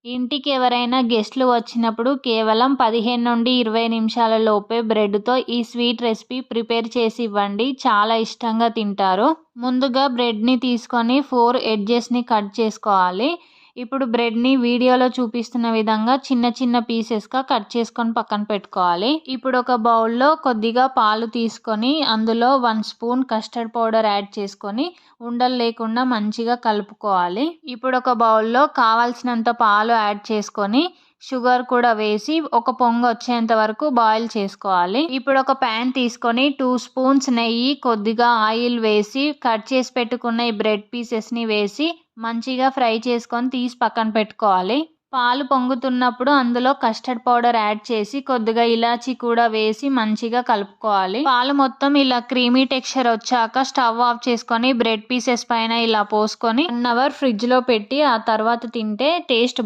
ఇంటికి ఎవరైనా గెస్ట్లు వచ్చినప్పుడు కేవలం 15 నుండి 20 నిమిషాల లోపే బ్రెడ్‌తో ఈ స్వీట్ రెసిపీ ప్రిపేర్ చేసి ఇవ్వండి. చాలా ఇష్టంగా తింటారు. ముందుగా బ్రెడ్‌ని తీసుకొని 4 ఎడ్జెస్‌ని కట్ చేసుకోవాలి. ఇప్పుడు బ్రెడ్‌ని వీడియోలో చూపిస్తున్న విధంగా చిన్న చిన్న పీసెస్‌గా కట్ చేసుకొని పక్కన పెట్టుకోవాలి. ఇప్పుడు ఒక బౌల్‌లో కొద్దిగా పాలు తీసుకొని అందులో 1 స్పూన్ కస్టర్డ్ పౌడర్ యాడ్ చేసుకొని ఉండలు లేకుండా మంచిగా కలుపుకోవాలి. ఇప్పుడు ఒక బౌల్‌లో కావాల్సినంత పాలు యాడ్ చేసుకొని షుగర్ కూడా వేసి ఒక పొంగు వచ్చేంత వరకు బాయిల్ చేసుకోవాలి. ఇప్పుడు ఒక ప్యాన్ తీసుకొని 2 స్పూన్స్ నెయ్యి, కొద్దిగా ఆయిల్ వేసి కట్ చేసి పెట్టుకున్న ఈ బ్రెడ్ పీసెస్‌ని వేసి మంచిగా ఫ్రై చేసుకొని తీసి పక్కన పెట్టుకోవాలి. పాలు పొంగుతున్నప్పుడు అందులో కస్టర్డ్ పౌడర్ యాడ్ చేసి కొద్దిగా ఇలాచీ కూడా వేసి మంచిగా కలుపుకోవాలి. పాలు మొత్తం ఇలా క్రీమీ టెక్స్చర్ వచ్చాక స్టవ్ ఆఫ్ చేసుకొని బ్రెడ్ పీసెస్ పైన ఇలా పోసుకొని 1 అవర్ ఫ్రిడ్జ్‌లో పెట్టి ఆ తర్వాత తింటే టేస్ట్